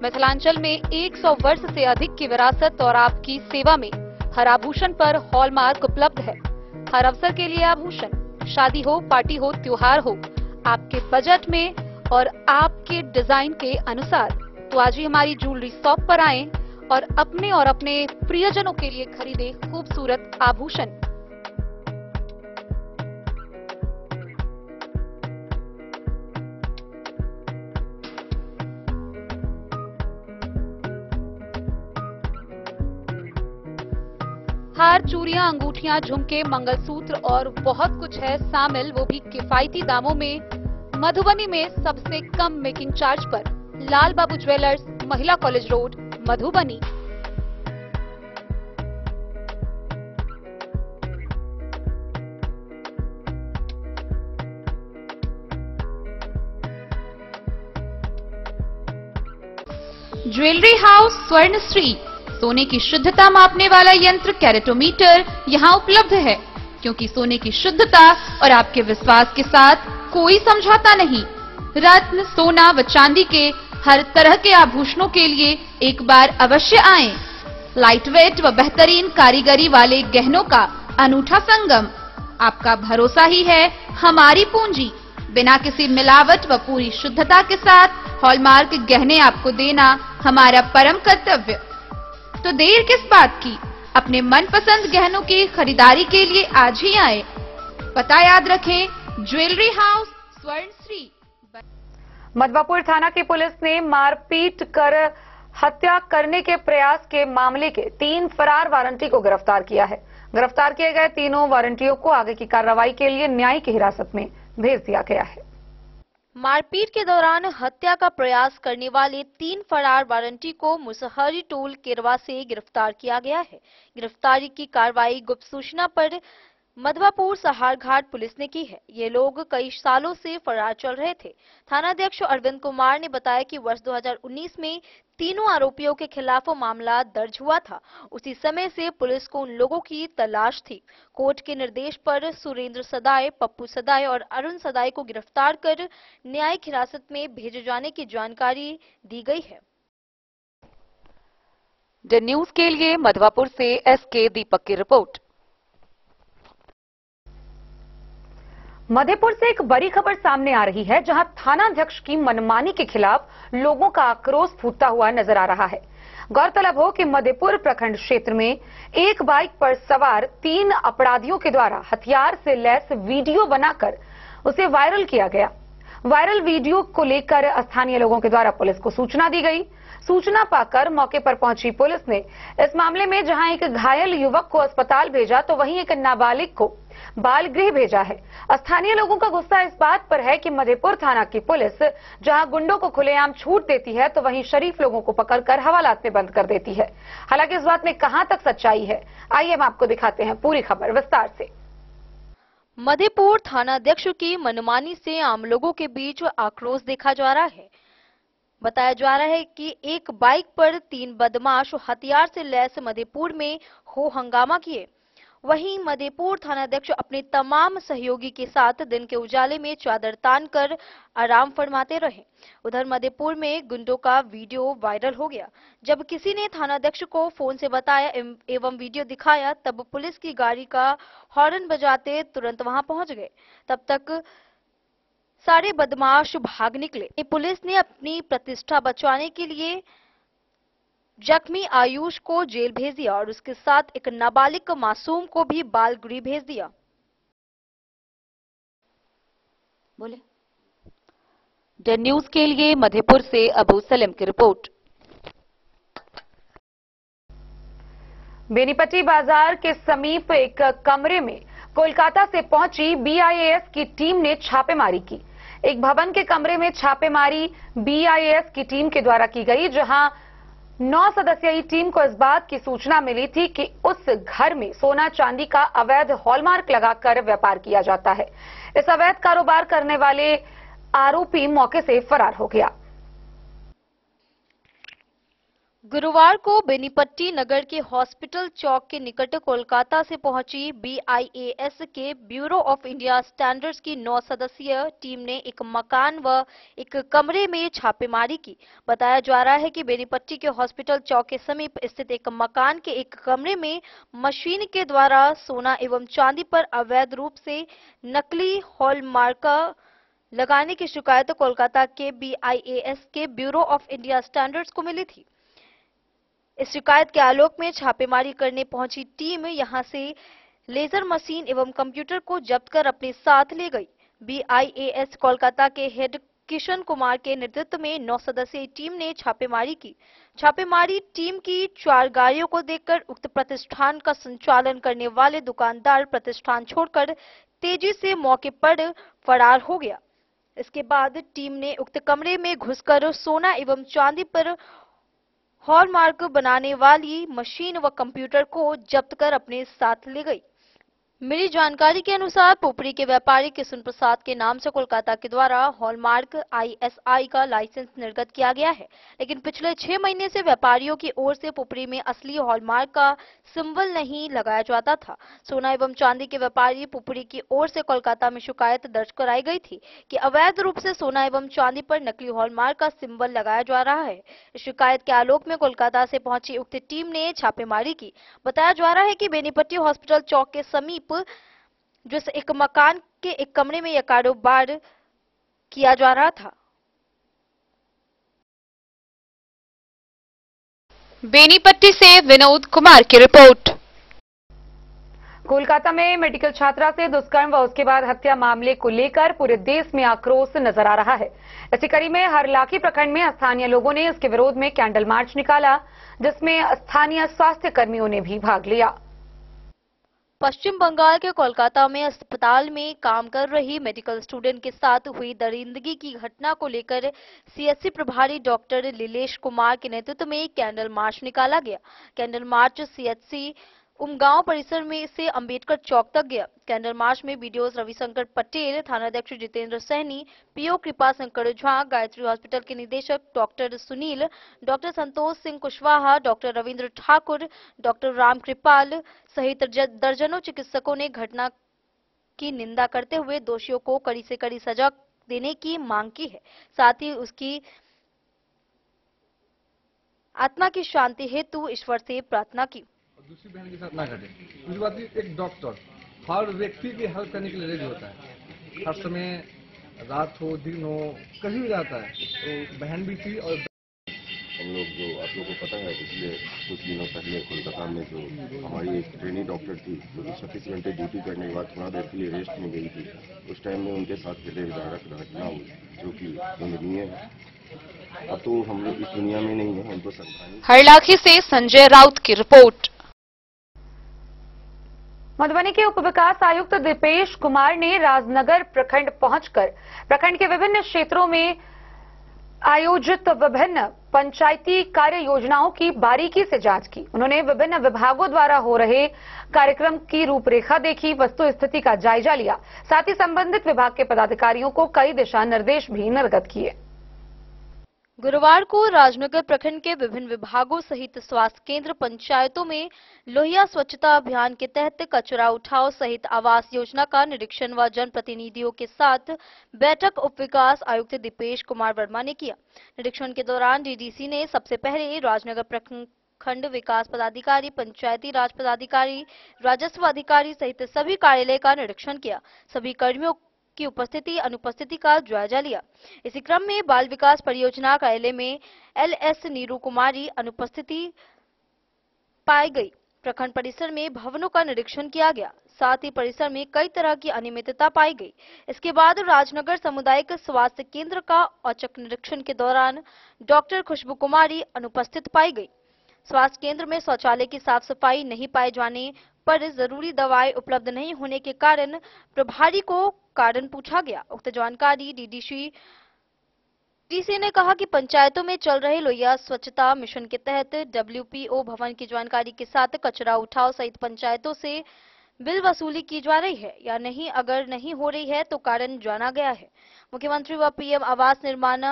Mithilanchal में 100 वर्ष से अधिक की विरासत और आपकी सेवा में हर आभूषण पर हॉलमार्क उपलब्ध है। हर अवसर के लिए आभूषण, शादी हो, पार्टी हो, त्योहार हो, आपके बजट में और आपके डिजाइन के अनुसार। तो आज ही हमारी ज्वेलरी शॉप पर आएं और अपने प्रियजनों के लिए खरीदे खूबसूरत आभूषण। हार, चूड़ियां, अंगूठियां, झुमके, मंगलसूत्र और बहुत कुछ है शामिल, वो भी किफायती दामों में। मधुबनी में सबसे कम मेकिंग चार्ज पर। Lal Babu jewellers, Mahila college road, Madhubani. Jewellery house Swarnashri, सोने की शुद्धता मापने वाला यंत्र कैरेटोमीटर यहाँ उपलब्ध है, क्योंकि सोने की शुद्धता और आपके विश्वास के साथ कोई समझौता नहीं। रत्न, सोना व चांदी के हर तरह के आभूषणों के लिए एक बार अवश्य आएं। लाइट वेट व बेहतरीन कारीगरी वाले गहनों का अनूठा संगम। आपका भरोसा ही है हमारी पूंजी। बिना किसी मिलावट व पूरी शुद्धता के साथ हॉलमार्क गहने आपको देना हमारा परम कर्तव्य। तो देर किस बात की, अपने मनपसंद गहनों की खरीदारी के लिए आज ही आए। पता याद रखें, ज्वेलरी हाउस स्वर्णश्री। मधवापुर थाना की पुलिस ने मारपीट कर हत्या करने के प्रयास के मामले के 3 फरार वारंटी को गिरफ्तार किया है। गिरफ्तार किए गए तीनों वारंटियों को आगे की कार्रवाई के लिए न्यायिक हिरासत में भेज दिया गया है। मारपीट के दौरान हत्या का प्रयास करने वाले 3 फरार वारंटी को मुसहरी टोल केरवा से गिरफ्तार किया गया है। गिरफ्तारी की कार्रवाई गुप्त सूचना पर मधवापुर सहारघाट पुलिस ने की है। ये लोग कई सालों से फरार चल रहे थे। थानाध्यक्ष अरविंद कुमार ने बताया कि वर्ष 2019 में तीनों आरोपियों के खिलाफ मामला दर्ज हुआ था। उसी समय से पुलिस को उन लोगों की तलाश थी। कोर्ट के निर्देश पर सुरेंद्र सदाए, पप्पू सदाए और अरुण सदाए को गिरफ्तार कर न्यायिक हिरासत में भेजे जाने की जानकारी दी गई है। द न्यूज के लिए मधवापुर से एसके दीपक की रिपोर्ट। मधेपुर से एक बड़ी खबर सामने आ रही है, जहां थानाध्यक्ष की मनमानी के खिलाफ लोगों का आक्रोश फूटता हुआ नजर आ रहा है। गौरतलब हो कि मधेपुर प्रखंड क्षेत्र में एक बाइक पर सवार 3 अपराधियों के द्वारा हथियार से लैस वीडियो बनाकर उसे वायरल किया गया। वायरल वीडियो को लेकर स्थानीय लोगों के द्वारा पुलिस को सूचना दी गई। सूचना पाकर मौके पर पहुंची पुलिस ने इस मामले में जहां एक घायल युवक को अस्पताल भेजा तो वहीं एक नाबालिग को बाल गृह भेजा है। स्थानीय लोगों का गुस्सा इस बात पर है कि मधेपुर थाना की पुलिस जहां गुंडों को खुलेआम छूट देती है तो वहीं शरीफ लोगों को पकड़कर हवालात में बंद कर देती है। हालांकि इस बात में कहां तक सच्चाई है, आइए हम आपको दिखाते हैं पूरी खबर विस्तार से। मधेपुर थानाध्यक्ष की मनमानी से आम लोगों के बीच आक्रोश देखा जा रहा है। बताया जा रहा है कि एक बाइक पर 3 बदमाश हथियार से लैस मधेपुर में हो हंगामा किए। वहीं मधेपुर थानाध्यक्ष अपने तमाम सहयोगी के साथ दिन के उजाले में चादर तान कर आराम फरमाते रहे। उधर मधेपुर में गुंडों का वीडियो वायरल हो गया। जब किसी ने थानाध्यक्ष को फोन से बताया एवं वीडियो दिखाया, तब पुलिस की गाड़ी का हॉर्न बजाते तुरंत वहां पहुंच गए। तब तक सारे बदमाश भाग निकले। पुलिस ने अपनी प्रतिष्ठा बचाने के लिए जख्मी आयुष को जेल भेज दिया और उसके साथ एक नाबालिग मासूम को भी बाल गृह भेज दिया। बोले द न्यूज के लिए मधेपुर से अबू सलेम की रिपोर्ट। बेनीपट्टी बाजार के समीप एक कमरे में कोलकाता से पहुंची बीआईएएस की टीम ने छापेमारी की। एक भवन के कमरे में छापेमारी बीआईएएस की टीम के द्वारा की गई, जहां 9 सदस्यीय टीम को इस बात की सूचना मिली थी कि उस घर में सोना चांदी का अवैध हॉलमार्क लगाकर व्यापार किया जाता है। इस अवैध कारोबार करने वाले आरोपी मौके से फरार हो गया। गुरुवार को बेनीपट्टी नगर के हॉस्पिटल चौक के निकट कोलकाता से पहुंची बीआईएएस के ब्यूरो ऑफ इंडिया स्टैंडर्ड्स की 9 सदस्यीय टीम ने एक मकान व एक कमरे में छापेमारी की। बताया जा रहा है कि बेनीपट्टी के हॉस्पिटल चौक के समीप स्थित एक मकान के एक कमरे में मशीन के द्वारा सोना एवं चांदी पर अवैध रूप से नकली हॉलमार्क लगाने की शिकायत कोलकाता के बीआईएएस के ब्यूरो ऑफ इंडिया स्टैंडर्ड्स को मिली थी। इस शिकायत के आलोक में छापेमारी करने पहुंची टीम यहां से लेजर मशीन एवं कंप्यूटर को जब्त कर अपने साथ ले गई। बीआईएएस कोलकाता के हेड किशन कुमार के नेतृत्व में 9 सदस्यीय टीम ने छापेमारी की। छापेमारी टीम की 4 गाड़ियों को देखकर उक्त प्रतिष्ठान का संचालन करने वाले दुकानदार प्रतिष्ठान छोड़कर तेजी से मौके पर फरार हो गया। इसके बाद टीम ने उक्त कमरे में घुसकर सोना एवं चांदी पर हॉलमार्क बनाने वाली मशीन व कंप्यूटर को जब्त कर अपने साथ ले गई। मिली जानकारी के अनुसार पुपरी के व्यापारी किशन प्रसाद के नाम से कोलकाता के द्वारा हॉलमार्क आईएसआई का लाइसेंस निर्गत किया गया है, लेकिन पिछले 6 महीने से व्यापारियों की ओर से पुपरी में असली हॉलमार्क का सिंबल नहीं लगाया जाता था। सोना एवं चांदी के व्यापारी पुपरी की ओर से कोलकाता में शिकायत दर्ज कराई गई थी कि अवैध रूप से सोना एवं चांदी पर नकली हॉलमार्क का सिंबल लगाया जा रहा है। इस शिकायत के आलोक में कोलकाता से पहुंची उक्त टीम ने छापेमारी की। बताया जा रहा है कि बेनीपट्टी हॉस्पिटल चौक के समीप जो एक मकान के एक कमरे में यह कारोबार किया जा रहा था। बेनीपट्टी से विनोद कुमार की रिपोर्ट। कोलकाता में मेडिकल छात्रा से दुष्कर्म व उसके बाद हत्या मामले को लेकर पूरे देश में आक्रोश नजर आ रहा है। इसी कड़ी में हरलाखी प्रखंड में स्थानीय लोगों ने इसके विरोध में कैंडल मार्च निकाला, जिसमें स्थानीय स्वास्थ्य कर्मियों ने भी भाग लिया। पश्चिम बंगाल के कोलकाता में अस्पताल में काम कर रही मेडिकल स्टूडेंट के साथ हुई दरिंदगी की घटना को लेकर सीएचसी प्रभारी डॉक्टर लीलेश कुमार के नेतृत्व में कैंडल मार्च निकाला गया। कैंडल मार्च सीएचसी उमगांव परिसर में से अंबेडकर चौक तक गया। कैंडल मार्च में बीडीओ रविशंकर पटेल, थानाध्यक्ष जितेंद्र सहनी, पीओ कृपा शंकर झा, गायत्री हॉस्पिटल के निदेशक doctor Sunil, doctor Santosh Singh Kushwaha, doctor Ravindra Thakur, doctor Ram Kripal सहित दर्जनों चिकित्सकों ने घटना की निंदा करते हुए दोषियों को कड़ी से कड़ी सजा देने की मांग की है। साथ ही उसकी आत्मा की शांति हेतु ईश्वर से प्रार्थना की। दूसरी बहन के साथ ना घटे। दूसरी बात, एक डॉक्टर हर व्यक्ति की हेल्प करने के लिए रेडी होता है। हर समय, रात हो दिन हो, कहीं भी जाता है। तो बहन भी थी। और हम लोग जो आप लोगों को पता है, पिछले कुछ दिनों पहले कोलकाता में जो हमारी एक ट्रेनी डॉक्टर थी जो कि 36 घंटे ड्यूटी करने के बाद थोड़ा देर के लिए रेस्ट में गई थी, उस टाइम में उनके साथ हृदयविदारक घटना हुई जो कि निंदनीय है। अब तो हम लोग इस दुनिया में नहीं है, हम तो सरकारी। हरलाखी से संजय राउत की रिपोर्ट। मधुबनी के उप विकास आयुक्त दीपेश कुमार ने राजनगर प्रखंड पहुंचकर प्रखंड के विभिन्न क्षेत्रों में आयोजित विभिन्न पंचायती कार्य योजनाओं की बारीकी से जांच की। उन्होंने विभिन्न विभागों द्वारा हो रहे कार्यक्रम की रूपरेखा देखी, वस्तु स्थिति का जायजा लिया, साथ ही संबंधित विभाग के पदाधिकारियों को कई दिशा निर्देश भी निर्गत किए। गुरुवार को राजनगर प्रखंड के विभिन्न विभागों सहित स्वास्थ्य केंद्र, पंचायतों में लोहिया स्वच्छता अभियान के तहत कचरा उठाओ सहित आवास योजना का निरीक्षण व जनप्रतिनिधियों के साथ बैठक उप विकास आयुक्त दीपेश कुमार वर्मा ने किया। निरीक्षण के दौरान डीडीसी ने सबसे पहले राजनगर प्रखंड विकास पदाधिकारी, पंचायती राज पदाधिकारी, राजस्व अधिकारी सहित सभी कार्यालय का निरीक्षण किया। सभी कर्मियों की उपस्थिति अनुपस्थिति का जायजा लिया। इसी क्रम में बाल विकास परियोजना कार्यालय में एलएस नीरू कुमारी अनुपस्थिति पाई गई। प्रखंड परिसर में भवनों का निरीक्षण किया गया, साथ ही परिसर में कई तरह की अनियमितता पाई गई। इसके बाद राजनगर सामुदायिक स्वास्थ्य केंद्र का औचक निरीक्षण के दौरान डॉक्टर खुशबू कुमारी अनुपस्थित पाई गई। स्वास्थ्य केंद्र में शौचालय की साफ सफाई नहीं पाए जाने पर जरूरी दवाएं उपलब्ध नहीं होने के कारण प्रभारी को कारण पूछा गया। उक्त जानकारी डीडीसी ने कहा कि पंचायतों में चल रहे लोहिया स्वच्छता मिशन के तहत डब्ल्यूपीओ भवन की जानकारी के साथ कचरा उठाओ सहित पंचायतों से बिल वसूली की जा रही है या नहीं। अगर नहीं हो रही है तो कारण जाना गया है। मुख्यमंत्री व पीएम आवास निर्माण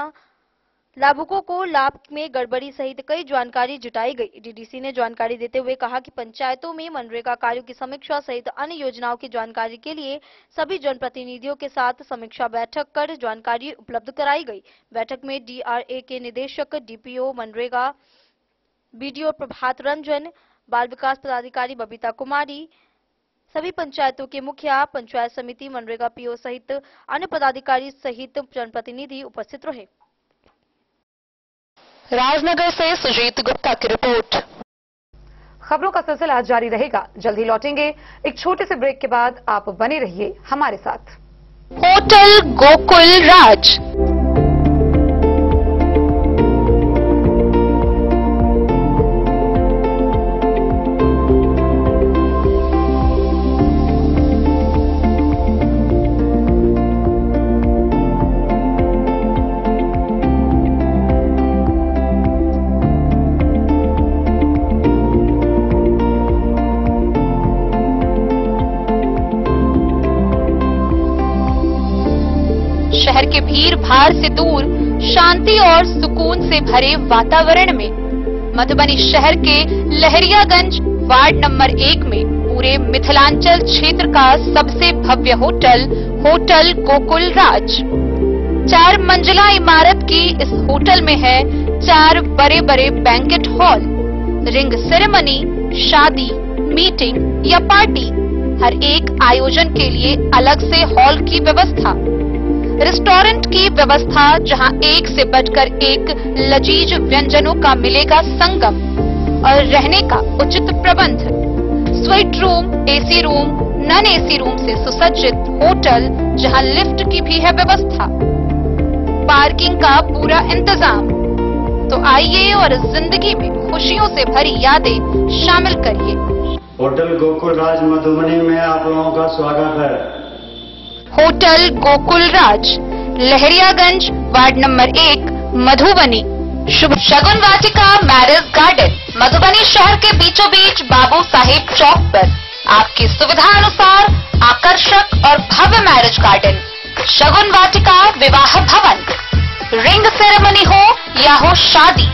लाभुकों को लाभ में गड़बड़ी सहित कई जानकारी जुटाई गई। डीडीसी ने जानकारी देते हुए कहा कि पंचायतों में मनरेगा कार्यों की समीक्षा सहित अन्य योजनाओं की जानकारी के लिए सभी जनप्रतिनिधियों के साथ समीक्षा बैठक कर जानकारी उपलब्ध कराई गई। बैठक में डीआरए के निदेशक, डीपीओ मनरेगा, बीडीओ प्रभात रंजन, बाल विकास पदाधिकारी बबीता कुमारी, सभी पंचायतों के मुखिया, पंचायत समिति, मनरेगा पीओ सहित अन्य पदाधिकारी सहित जनप्रतिनिधि उपस्थित रहे। राजनगर से सुजीत गुप्ता की रिपोर्ट। खबरों का सिलसिला जारी रहेगा, जल्द ही लौटेंगे एक छोटे से ब्रेक के बाद। आप बने रहिए हमारे साथ। होटल गोकुल राज। शहर के भीड़ भाड़ से दूर शांति और सुकून से भरे वातावरण में मधुबनी शहर के लहरियागंज वार्ड नंबर 1 में पूरे मिथिलांचल क्षेत्र का सबसे भव्य होटल होटल गोकुल राज। 4 मंजिला इमारत की इस होटल में है 4 बड़े बड़े बैंकेट हॉल, रिंग सेरेमनी, शादी, मीटिंग या पार्टी, हर एक आयोजन के लिए अलग से हॉल की व्यवस्था, रेस्टोरेंट की व्यवस्था जहां एक से बढ़कर एक लजीज व्यंजनों का मिलेगा संगम और रहने का उचित प्रबंध, suite room, AC room, non AC room से सुसज्जित होटल जहां लिफ्ट की भी है व्यवस्था, पार्किंग का पूरा इंतजाम। तो आइए और जिंदगी में खुशियों से भरी यादें शामिल करिए। होटल गोकुल राज मधुबनी में आप लोगों का स्वागत है। होटल गोकुल राज, लहरियागंज वार्ड नंबर 1, मधुबनी। शुभ शगुन वाटिका मैरिज गार्डन। मधुबनी शहर के बीचों बीच बाबू साहिब चौक पर आपकी सुविधा अनुसार आकर्षक और भव्य मैरिज गार्डन, शगुन वाटिका, विवाह भवन, रिंग सेरेमनी हो या हो शादी,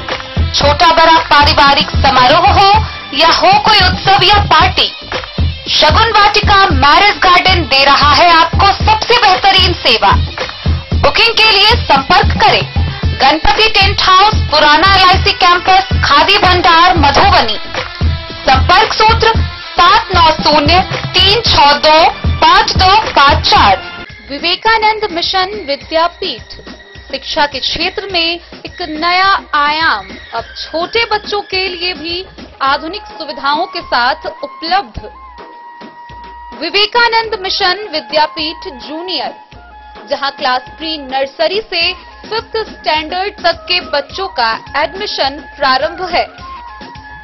छोटा बड़ा पारिवारिक समारोह हो या हो कोई उत्सव या पार्टी, शगुन वाटिका मैरिज गार्डन दे रहा है आपको सबसे बेहतरीन सेवा। बुकिंग के लिए संपर्क करें गणपति टेंट हाउस, पुराना LIC कैंपस, खादी भंडार, मधुबनी। संपर्क सूत्र 7903625254। विवेकानंद मिशन विद्यापीठ शिक्षा के क्षेत्र में एक नया आयाम अब छोटे बच्चों के लिए भी आधुनिक सुविधाओं के साथ उपलब्ध। विवेकानंद मिशन विद्यापीठ जूनियर, जहां क्लास प्री नर्सरी से 5th स्टैंडर्ड तक के बच्चों का एडमिशन प्रारंभ है।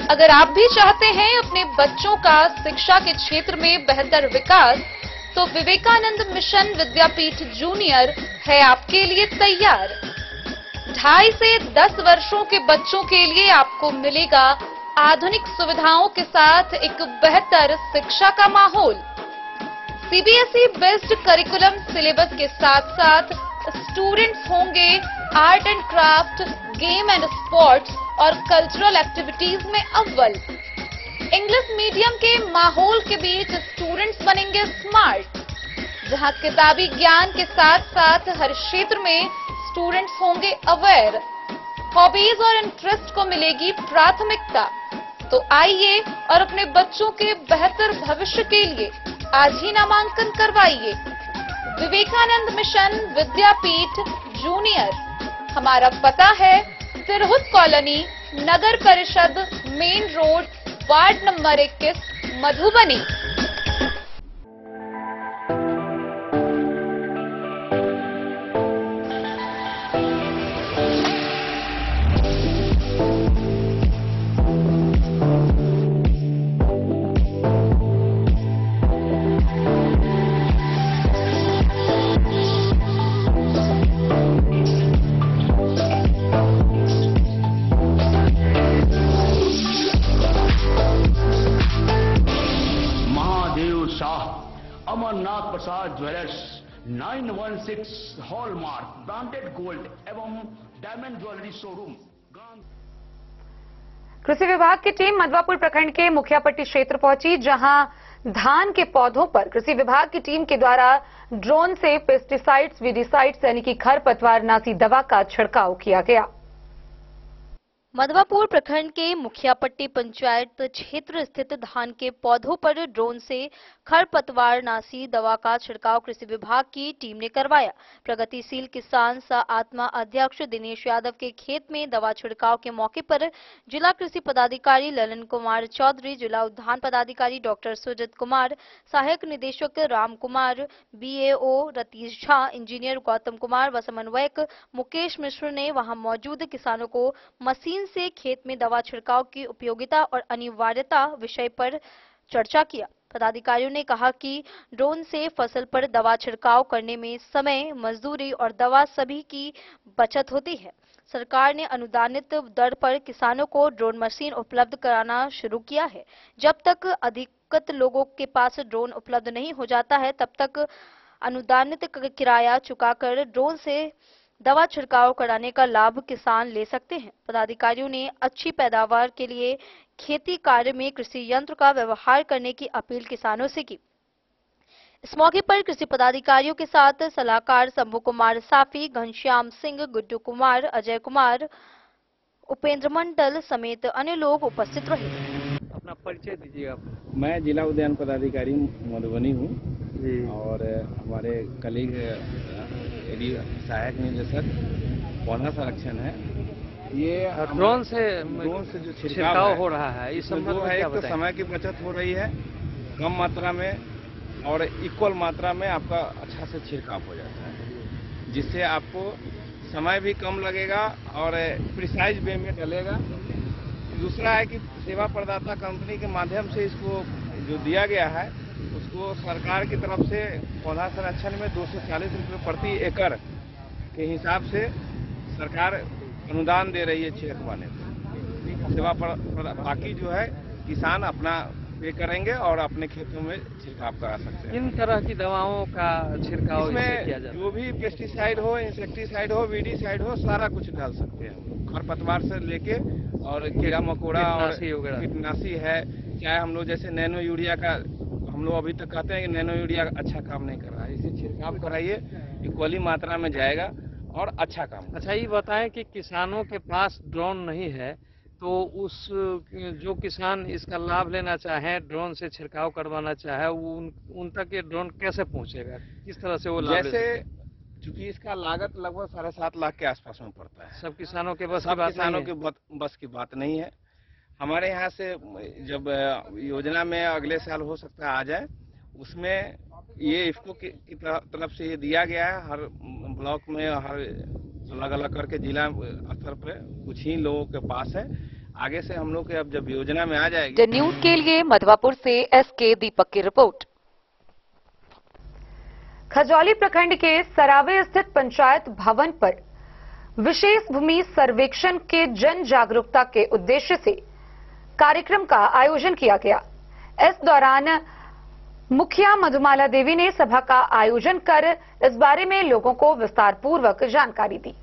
अगर आप भी चाहते हैं अपने बच्चों का शिक्षा के क्षेत्र में बेहतर विकास, तो विवेकानंद मिशन विद्यापीठ जूनियर है आपके लिए तैयार। 2.5 से 10 वर्षों के बच्चों के लिए आपको मिलेगा आधुनिक सुविधाओं के साथ एक बेहतर शिक्षा का माहौल। CBSE बेस्ड करिकुलम सिलेबस के साथ साथ स्टूडेंट्स होंगे art and craft, game and sports और कल्चरल एक्टिविटीज में अव्वल। इंग्लिश मीडियम के माहौल के बीच स्टूडेंट्स बनेंगे स्मार्ट, जहां किताबी ज्ञान के साथ साथ हर क्षेत्र में स्टूडेंट्स होंगे अवेयर। हॉबीज और इंटरेस्ट को मिलेगी प्राथमिकता। तो आइए और अपने बच्चों के बेहतर भविष्य के लिए आज ही नामांकन करवाइए। Vivekananda mission Vidyapeeth junior. हमारा पता है तिरहुत कॉलोनी, नगर परिषद, main road, ward number 21, Madhubani. Amarnath Prasad jewellers 916 hallmark branded gold एवं डायमंड ज्वेलरी शोरूम। कृषि विभाग की टीम मधवापुर प्रखंड के मुखियापट्टी क्षेत्र पहुंची, जहां धान के पौधों पर कृषि विभाग की टीम के द्वारा ड्रोन से पेस्टिसाइड्स, वीडिसाइड्स यानी कि खरपतवार नाशी दवा का छिड़काव किया गया। मधवापुर प्रखंड के मुखियापट्टी पंचायत क्षेत्र स्थित धान के पौधों पर ड्रोन से खरपतवार नाशी दवा का छिड़काव कृषि विभाग की टीम ने करवाया। प्रगतिशील किसान सह आत्मा अध्यक्ष दिनेश यादव के खेत में दवा छिड़काव के मौके पर जिला कृषि पदाधिकारी ललन कुमार चौधरी, जिला उद्यान पदाधिकारी डॉक्टर सुजित कुमार, सहायक निदेशक राम कुमार, BAO रतीश झा, इंजीनियर गौतम कुमार व समन्वयक मुकेश मिश्र ने वहां मौजूद किसानों को मशीन से खेत में दवा छिड़काव की उपयोगिता और अनिवार्यता विषय पर चर्चा किया। पदाधिकारियों ने कहा कि ड्रोन से फसल पर दवा छिड़काव करने में समय, मजदूरी और दवा सभी की बचत होती है। सरकार ने अनुदानित दर पर किसानों को ड्रोन मशीन उपलब्ध कराना शुरू किया है। जब तक अधिकृत लोगों के पास ड्रोन उपलब्ध नहीं हो जाता है, तब तक अनुदानित किराया चुकाकर ड्रोन से दवा छिड़काव कराने का लाभ किसान ले सकते हैं। पदाधिकारियों ने अच्छी पैदावार के लिए खेती कार्य में कृषि यंत्र का व्यवहार करने की अपील किसानों से की। इस मौके पर कृषि पदाधिकारियों के साथ सलाहकार शंभू कुमार साफी, घनश्याम सिंह, गुड्डू कुमार, अजय कुमार, उपेंद्र मंडल समेत अन्य लोग उपस्थित रहे। अपना परिचय दीजिए आप। मैं जिला उद्यान पदाधिकारी मधुबनी हूँ और हमारे कलीग सहायक निदेशक पौधा संरक्षण है। ये ड्रोन से जो छिड़काव हो रहा है, इस संबंध में क्या बताएं? समय की बचत हो रही है, कम मात्रा में और इक्वल मात्रा में आपका अच्छा से छिड़काव हो जाता है, जिससे आपको समय भी कम लगेगा और प्रिसाइज वे में डलेगा। दूसरा है कि सेवा प्रदाता कंपनी के माध्यम से इसको जो दिया गया है, उसको सरकार की तरफ से पौधा संरक्षण में 240 रुपये प्रति एकड़ के हिसाब से सरकार अनुदान दे रही है छिड़कवाने में। सेवा पर बाकी जो है किसान अपना पे करेंगे और अपने खेतों में छिड़काव करा सकते हैं। इन तरह की दवाओं का छिड़काव इसमें किया जाता है? जो भी पेस्टिसाइड हो, इंसेक्टिसाइड हो, वीडीसाइड हो, सारा कुछ डाल सकते हैं। खरपतवार से लेके और कीड़ा मकोड़ा और कीटनाशी है, चाहे हम लोग जैसे नैनो यूरिया का हम लोग अभी तक कहते हैं कि नैनो यूरिया अच्छा काम नहीं कर रहा है, इसे छिड़काव कराइए, इक्वली मात्रा में जाएगा और अच्छा काम। अच्छा, ये बताएं कि किसानों के पास ड्रोन नहीं है तो उस जो किसान इसका लाभ लेना चाहे, ड्रोन से छिड़काव करवाना चाहे, उन तक ये ड्रोन कैसे पहुंचेगा, किस तरह से वो लाभ जैसे चूंकि इसका लागत लगभग 7.5 लाख के आसपास में पड़ता है। सब किसानों के बस की बात नहीं है। हमारे यहाँ से जब योजना में अगले साल हो सकता है आ जाए, उसमें ये इफ्को की तरफ से ये दिया गया है। हर ब्लॉक में हर अलग अलग करके जिला स्तर पर कुछ ही लोगों के पास है। आगे से हम लोग के अब जब योजना में आ जाएगी। न्यूज के लिए मधवापुर से एसके दीपक की रिपोर्ट। खजौली प्रखंड के सरावे स्थित पंचायत भवन पर विशेष भूमि सर्वेक्षण के जन जागरूकता के उद्देश्य से कार्यक्रम का आयोजन किया गया। इस दौरान मुखिया मधुमाला देवी ने सभा का आयोजन कर इस बारे में लोगों को विस्तार पूर्वक जानकारी दी।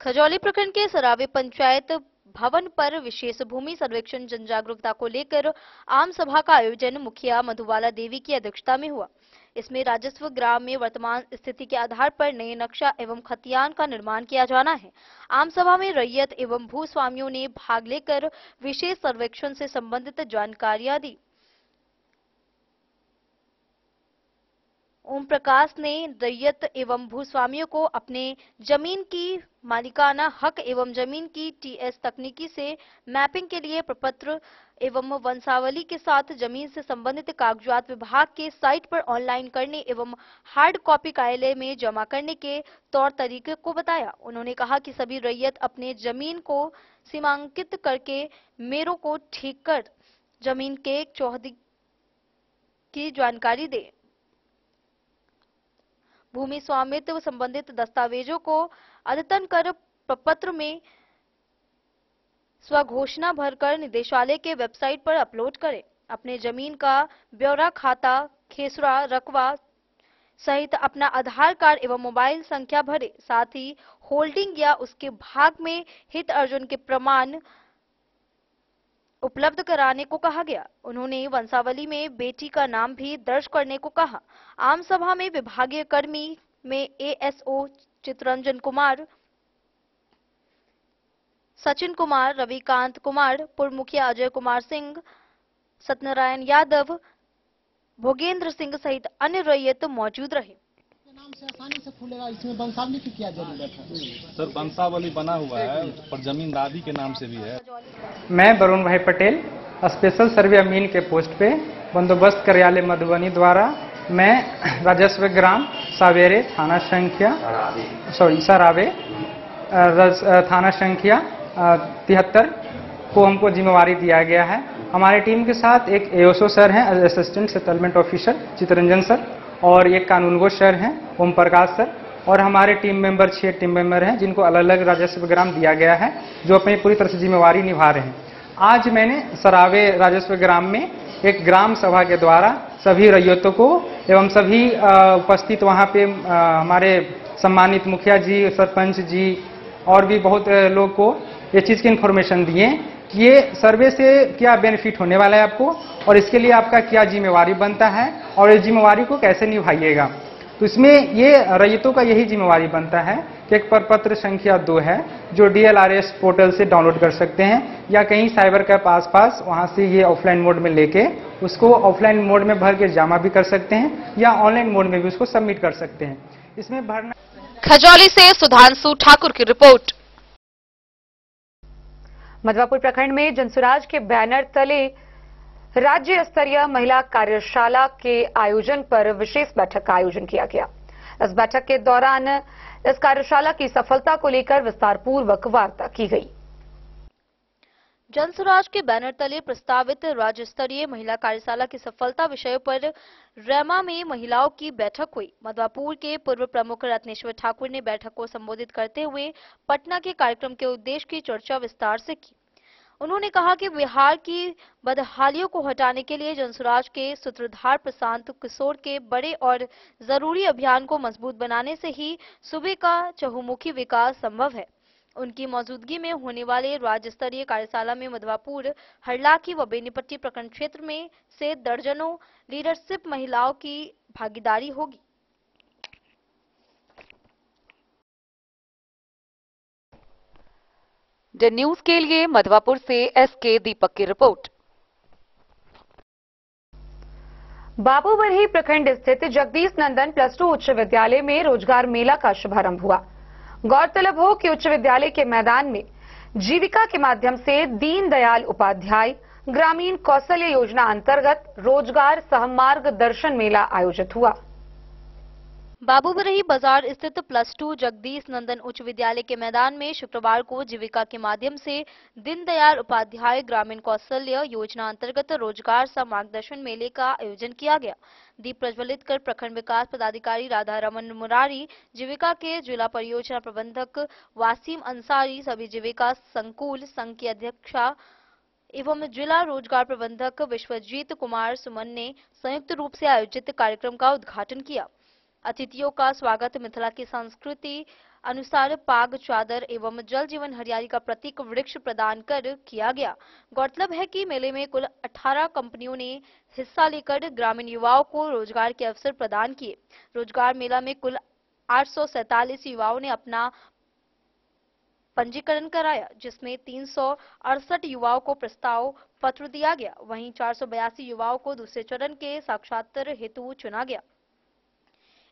खजौली प्रखंड के सरावे पंचायत भवन पर विशेष भूमि सर्वेक्षण जन जागरूकता को लेकर आम सभा का आयोजन मुखिया मधुबाला देवी की अध्यक्षता में हुआ। इसमें राजस्व ग्राम में वर्तमान स्थिति के आधार पर नए नक्शा एवं खतियान का निर्माण किया जाना है। आम सभा में रैयत एवं भूस्वामियों ने भाग लेकर विशेष सर्वेक्षण से संबंधित जानकारियां दी। ओम प्रकाश ने रैयत एवं भूस्वामियों को अपने जमीन की मालिकाना हक एवं जमीन की टीएस तकनीकी से मैपिंग के लिए प्रपत्र एवं वंशावली के साथ जमीन से संबंधित कागजात विभाग के साइट पर ऑनलाइन करने एवं हार्ड कॉपी कार्यालय में जमा करने के तौर तरीके को बताया। उन्होंने कहा कि सभी रैयत अपने जमीन को सीमांकित करके मेरों को ठीक कर जमीन के चौहदी की जानकारी दे। भूमि स्वामित्व संबंधित दस्तावेजों को अद्यतन कर प्रपत्र में स्वघोषणा भरकर निदेशालय के वेबसाइट पर अपलोड करें। अपने जमीन का ब्यौरा, खाता, खेसरा, रकबा सहित अपना आधार कार्ड एवं मोबाइल संख्या भरे। साथ ही होल्डिंग या उसके भाग में हित अर्जन के प्रमाण उपलब्ध कराने को कहा गया। उन्होंने वंशावली में बेटी का नाम भी दर्ज करने को कहा। आम सभा में विभागीय कर्मी में एएसओ चितरंजन कुमार, सचिन कुमार, रविकांत कुमार, पूर्व मुखिया अजय कुमार सिंह, सत्यनारायण यादव, भोगेंद्र सिंह सहित अन्य रैयत मौजूद रहे। नाम से आसानी से खुलेगा, इसमें वंशावली की क्या जरूरत है? सर, वंशावली बना हुआ है पर जमीन दादी के नाम से भी है। मैं वरुण भाई पटेल, स्पेशल सर्वे अमीन के पोस्ट पे बंदोबस्त कार्यालय मधुबनी द्वारा मैं राजस्व ग्राम सवेरे थाना संख्या सरावे थाना संख्या 73 को हमको जिम्मेवारी दिया गया है। हमारी टीम के साथ एक एओसो सर हैं, assistant settlement officer Chitranjan sir, और एक कानूनगो सर हैं ओम प्रकाश सर, और हमारे टीम मेंबर 6 टीम मेंबर हैं जिनको अलग अलग राजस्व ग्राम दिया गया है, जो अपनी पूरी तरह से जिम्मेवारी निभा रहे हैं। आज मैंने सरावे राजस्व ग्राम में एक ग्राम सभा के द्वारा सभी रैयतों को एवं सभी उपस्थित वहाँ पे हमारे सम्मानित मुखिया जी, सरपंच जी और भी बहुत लोग को ये चीज़ की इन्फॉर्मेशन दिए कि ये सर्वे से क्या बेनिफिट होने वाला है आपको, और इसके लिए आपका क्या जिम्मेवारी बनता है और इस जिम्मेवारी को कैसे निभाइएगा। तो इसमें ये रैयतों का यही जिम्मेवारी बनता है कि एक प्रपत्र संख्या 2 है जो डीएलआरएस पोर्टल से डाउनलोड कर सकते हैं, या कहीं साइबर कैफ आसपास वहां से ये ऑफलाइन मोड में लेके उसको ऑफलाइन मोड में भर के जमा भी कर सकते हैं, या ऑनलाइन मोड में भी उसको सबमिट कर सकते हैं। इसमें भरना। खजौली से सुधांशु ठाकुर की रिपोर्ट। मधवापुर प्रखंड में जनसुराज के बैनर तले राज्य स्तरीय महिला कार्यशाला के आयोजन पर विशेष बैठक का आयोजन किया गया। इस बैठक के दौरान इस कार्यशाला की सफलता को लेकर विस्तार पूर्वक वार्ता की गई। जनसुराज के बैनर तले प्रस्तावित राज्य स्तरीय महिला कार्यशाला की सफलता विषय पर रैमा में महिलाओं की बैठक हुई। मधवापुर के पूर्व प्रमुख रत्नेश्वर ठाकुर ने बैठक को संबोधित करते हुए पटना के कार्यक्रम के उद्देश्य की चर्चा विस्तार से की। उन्होंने कहा कि बिहार की बदहालियों को हटाने के लिए जनसुराज के सूत्रधार प्रशांत किशोर के बड़े और जरूरी अभियान को मजबूत बनाने से ही सूबे का चहुमुखी विकास संभव है। उनकी मौजूदगी में होने वाले राज्य स्तरीय कार्यशाला में मधवापुर, हरलाखी व बेनीपट्टी प्रखंड क्षेत्र में से दर्जनों लीडरशिप महिलाओं की भागीदारी होगी। द न्यूज के लिए मधवापुर से एसके दीपक की रिपोर्ट। बाबूबरही प्रखंड स्थित जगदीश नंदन +2 उच्च विद्यालय में रोजगार मेला का शुभारंभ हुआ। गौरतलब हो कि उच्च विद्यालय के मैदान में जीविका के माध्यम से दीनदयाल उपाध्याय ग्रामीण कौशल्य योजना अंतर्गत रोजगार सह मार्गदर्शन मेला आयोजित हुआ। बाबूबरही बाजार स्थित +2 जगदीश नंदन उच्च विद्यालय के मैदान में शुक्रवार को जीविका के माध्यम से दीनदयाल उपाध्याय ग्रामीण कौशल्य योजना अंतर्गत रोजगार सह मार्गदर्शन मेले का आयोजन किया गया। दीप प्रज्वलित कर प्रखंड विकास पदाधिकारी राधा रमन मुरारी, जीविका के जिला परियोजना प्रबंधक वासीम अंसारी, सभी जीविका संकुल संघ की अध्यक्षा एवं जिला रोजगार प्रबंधक विश्वजीत कुमार सुमन ने संयुक्त रूप से आयोजित कार्यक्रम का उद्घाटन किया। अतिथियों का स्वागत मिथिला की संस्कृति अनुसार पाग, चादर एवं जल जीवन हरियाली का प्रतीक वृक्ष प्रदान कर किया गया। गौरतलब है कि मेले में कुल 18 कंपनियों ने हिस्सा लेकर ग्रामीण युवाओं को रोजगार के अवसर प्रदान किए। रोजगार मेला में कुल 847 युवाओं ने अपना पंजीकरण कराया, जिसमें 368 युवाओं को प्रस्ताव पत्र दिया गया। वहीं 482 युवाओं को दूसरे चरण के साक्षात्कार हेतु चुना गया।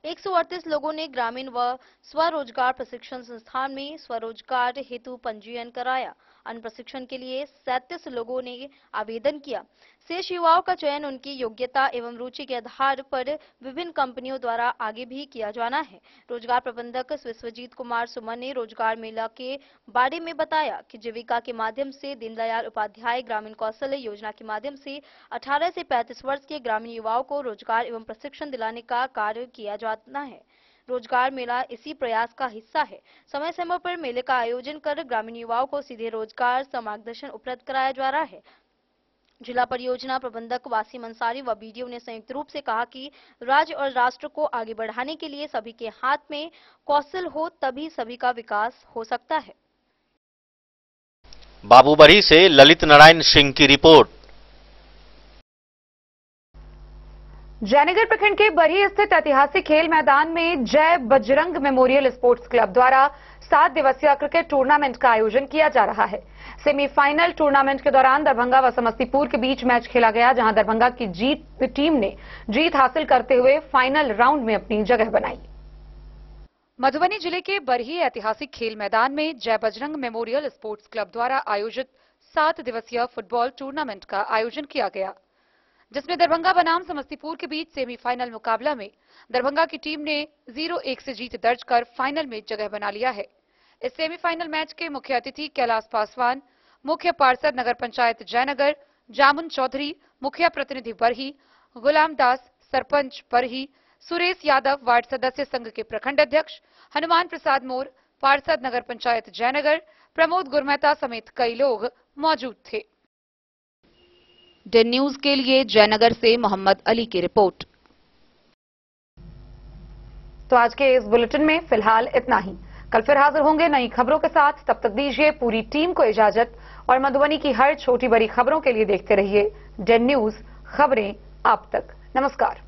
138 लोगों ने ग्रामीण व स्वरोजगार प्रशिक्षण संस्थान में स्वरोजगार हेतु पंजीयन कराया। अन्य प्रशिक्षण के लिए 37 लोगों ने आवेदन किया। शेष युवाओं का चयन उनकी योग्यता एवं रुचि के आधार पर विभिन्न कंपनियों द्वारा आगे भी किया जाना है। रोजगार प्रबंधक विश्वजीत कुमार सुमन ने रोजगार मेला के बारे में बताया कि जीविका के माध्यम से दीनदयाल उपाध्याय ग्रामीण कौशल्य योजना के माध्यम से 18 से 35 वर्ष के ग्रामीण युवाओं को रोजगार एवं प्रशिक्षण दिलाने का कार्य किया जाना है। रोजगार मेला इसी प्रयास का हिस्सा है। समय समय पर मेले का आयोजन कर ग्रामीण युवाओं को सीधे रोजगार सह मार्गदर्शन उपलब्ध कराया जा रहा है। जिला परियोजना प्रबंधक वासीम अंसारी व बीडीओ ने संयुक्त रूप से कहा कि राज्य और राष्ट्र को आगे बढ़ाने के लिए सभी के हाथ में कौशल हो, तभी सभी का विकास हो सकता है। बाबूबरही से ललित नारायण सिंह की रिपोर्ट। जयनगर प्रखंड के बरही स्थित ऐतिहासिक खेल मैदान में जय बजरंग मेमोरियल स्पोर्ट्स क्लब द्वारा 7 दिवसीय क्रिकेट टूर्नामेंट का आयोजन किया जा रहा है। सेमीफाइनल टूर्नामेंट के दौरान दरभंगा व समस्तीपुर के बीच मैच खेला गया, जहां दरभंगा की टीम ने जीत हासिल करते हुए फाइनल राउंड में अपनी जगह बनाई। मधुबनी जिले के बरही ऐतिहासिक खेल मैदान में जय बजरंग मेमोरियल स्पोर्ट्स क्लब द्वारा आयोजित 7 दिवसीय फुटबॉल टूर्नामेंट का आयोजन किया गया, जिसमें दरभंगा बनाम समस्तीपुर के बीच सेमीफाइनल मुकाबला में दरभंगा की टीम ने 0-1 से जीत दर्ज कर फाइनल में जगह बना लिया है। इस सेमीफाइनल मैच के मुख्य अतिथि कैलाश पासवान, मुख्य पार्षद नगर पंचायत जयनगर जामुन चौधरी, मुखिया प्रतिनिधि बरही गुलाम दास, सरपंच बरही सुरेश यादव, वार्ड सदस्य संघ के प्रखंड अध्यक्ष हनुमान प्रसाद मोर, पार्षद नगर पंचायत जयनगर प्रमोद गुरमेहता समेत कई लोग मौजूद थे। द न्यूज के लिए जयनगर से मोहम्मद अली की रिपोर्ट। तो आज के इस बुलेटिन में फिलहाल इतना ही। कल फिर हाजिर होंगे नई खबरों के साथ। तब तक दीजिए पूरी टीम को इजाजत और मधुबनी की हर छोटी बड़ी खबरों के लिए देखते रहिए द न्यूज, खबरें आप तक। नमस्कार।